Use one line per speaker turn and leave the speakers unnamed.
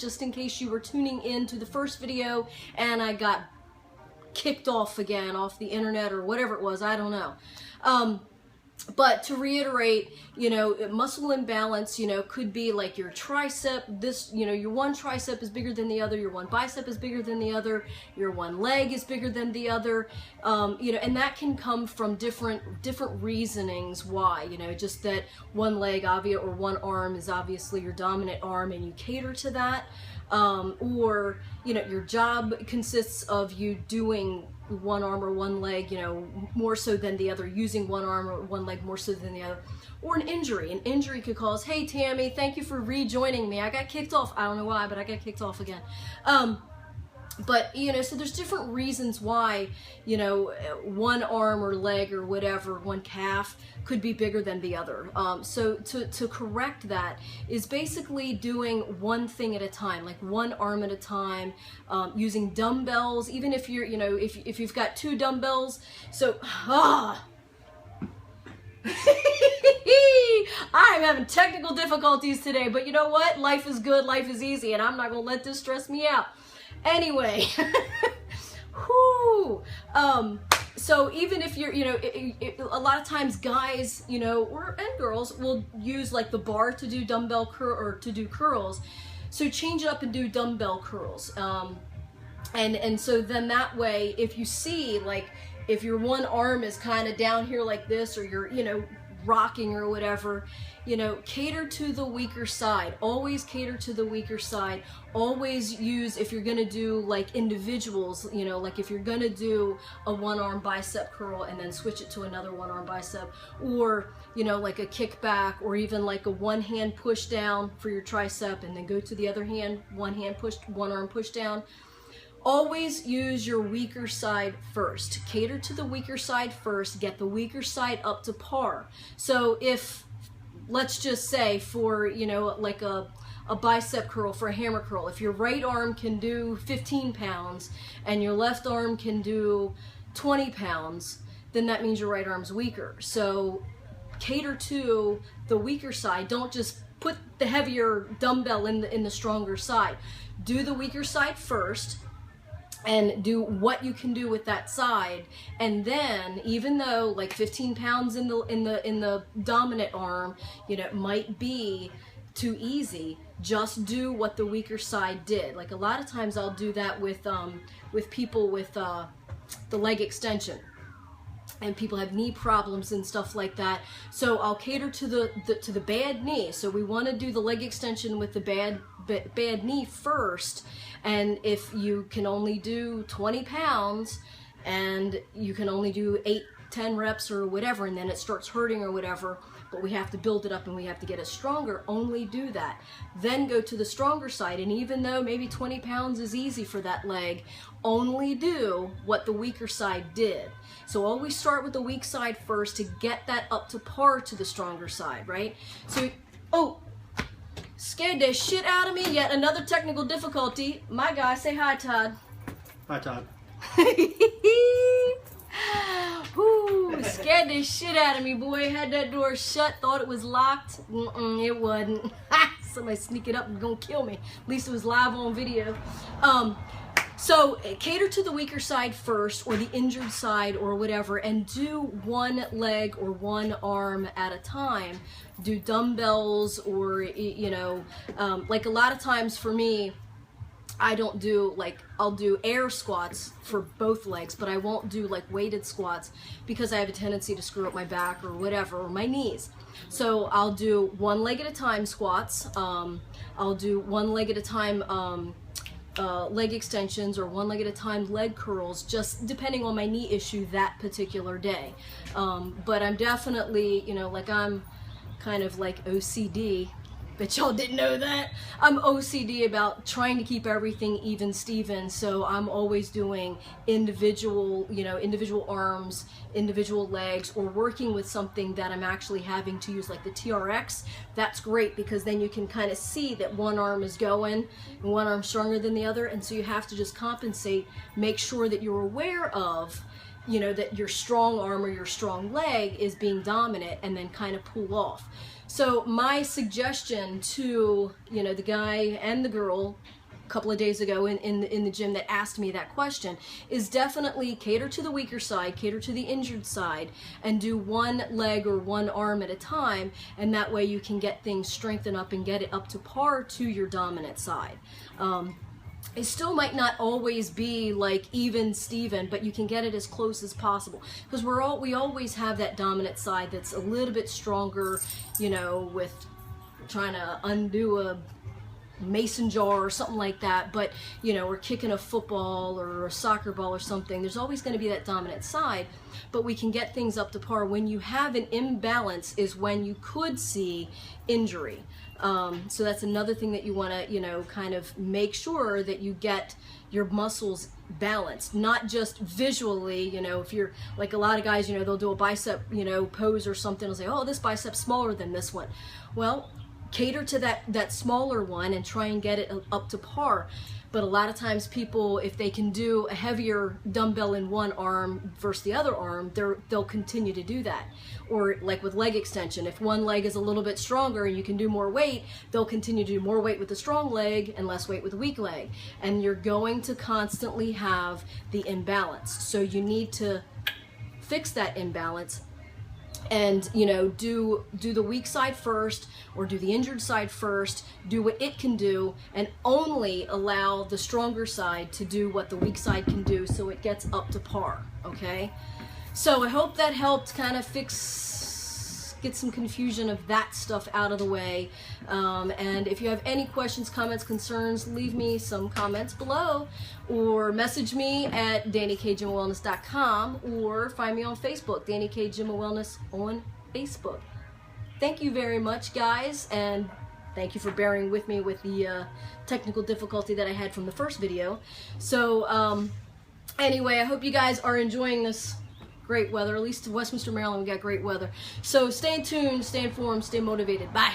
just in case you were tuning in to the first video and I got kicked off again off the internet or whatever it was, I don't know. But to reiterate, you know, muscle imbalance, you know, could be like your tricep, this, you know, your one tricep is bigger than the other, your one bicep is bigger than the other, your one leg is bigger than the other, you know, and that can come from different reasonings why, you know, just that one leg, or one arm is obviously your dominant arm and you cater to that, or, you know, your job consists of you doing one arm or one leg, you know, more so than the other, using one arm or one leg more so than the other, or an injury. An injury could cause, hey Tammy, thank you for rejoining me. I got kicked off. I don't know why, but I got kicked off again. But, you know, so there's different reasons why, you know, one arm or leg or whatever, one calf could be bigger than the other. So to correct that is basically doing one thing at a time, like one arm at a time, using dumbbells, even if you're, you know, if you've got two dumbbells. So, I'm having technical difficulties today, but you know what? Life is good, life is easy, and I'm not going to let this stress me out. Anyway, whoo. So even if you're, you know, a lot of times guys, you know, and girls will use like the bar to do dumbbell curl or to do curls. So change it up and do dumbbell curls. And so then that way, if you see, like, if your one arm is kind of down here like this, or you're, you know, rocking or whatever, you know, cater to the weaker side. Always cater to the weaker side. Always use, if you're gonna do like individuals, you know, like if you're gonna do a one-arm bicep curl and then switch it to another one-arm bicep, or, you know, like a kickback, or even like a one-hand push down for your tricep and then go to the other hand, one-hand push, one-arm push down. Always use your weaker side first. Cater to the weaker side first. Get the weaker side up to par. So if, let's just say for, you know, like a bicep curl, for a hammer curl, if your right arm can do 15 pounds and your left arm can do 20 pounds, then that means your right arm's weaker. So cater to the weaker side. Don't just put the heavier dumbbell in the stronger side. Do the weaker side first, and do what you can do with that side, and then even though like 15 pounds in the dominant arm, you know, it might be too easy, just do what the weaker side did. Like a lot of times I'll do that with people with the leg extension, and people have knee problems and stuff like that. So I'll cater to the bad knee. So we want to do the leg extension with the bad knee first. And if you can only do 20 pounds and you can only do 8-10 reps or whatever, and then it starts hurting or whatever, but we have to build it up and we have to get it stronger, only do that. Then go to the stronger side, and even though maybe 20 pounds is easy for that leg, only do what the weaker side did. So always start with the weak side first to get that up to par to the stronger side, right? So, oh, scared the shit out of me. Yet another technical difficulty. My guy, say hi, Todd.
Hi, Todd.
Whoo, scared the shit out of me, boy. Had that door shut, thought it was locked. It wasn't. Somebody sneak it up and gonna kill me. At least it was live on video. So cater to the weaker side first, or the injured side or whatever, and do one leg or one arm at a time. Do dumbbells, or, you know, like a lot of times for me, I don't do, like, I'll do air squats for both legs, but I won't do like weighted squats because I have a tendency to screw up my back or whatever, or my knees. So I'll do one leg at a time squats. I'll do one leg at a time leg extensions, or one leg at a time leg curls, just depending on my knee issue that particular day. But I'm definitely, you know, like, I'm kind of like OCD. Bet y'all didn't know that. I'm OCD about trying to keep everything even Steven, so I'm always doing individual, you know, individual arms, individual legs, or working with something that I'm actually having to use, like the TRX. That's great because then you can kind of see that one arm is going and one arm's stronger than the other, and so you have to just compensate, make sure that you're aware of, you know, that your strong arm or your strong leg is being dominant, and then kind of pull off. So my suggestion to, you know, the guy and the girl a couple of days ago in the gym that asked me that question is definitely cater to the weaker side, cater to the injured side, and do one leg or one arm at a time, and that way you can get things strengthened up and get it up to par to your dominant side. It still might not always be like even Steven, but you can get it as close as possible, because we always have that dominant side that's a little bit stronger, you know, with trying to undo a mason jar or something like that, but you know, we're kicking a football or a soccer ball or something. There's always going to be that dominant side, but we can get things up to par. When you have an imbalance is when you could see injury. So that's another thing that you want to, you know, kind of make sure that you get your muscles balanced, not just visually. You know, if you're like a lot of guys, you know, they'll do a bicep, you know, pose or something, they'll say, oh, this bicep's smaller than this one. Well, cater to that smaller one and try and get it up to par. But a lot of times people, if they can do a heavier dumbbell in one arm versus the other arm, they'll continue to do that. Or like with leg extension, if one leg is a little bit stronger and you can do more weight, they'll continue to do more weight with the strong leg and less weight with the weak leg. And you're going to constantly have the imbalance. So you need to fix that imbalance and, you know, do the weak side first, or do the injured side first, do what it can do, and only allow the stronger side to do what the weak side can do, so it gets up to par. Okay, so I hope that helped kind of get some confusion of that stuff out of the way. And if you have any questions, comments, concerns, leave me some comments below, or message me at DaniKGymWellness.com, or find me on Facebook, Dani K Gym Wellness on Facebook. Thank you very much, guys, and thank you for bearing with me with the technical difficulty that I had from the first video. So anyway, I hope you guys are enjoying this great weather. At least in Westminster, Maryland, we got great weather. So stay tuned, stay informed, stay motivated. Bye.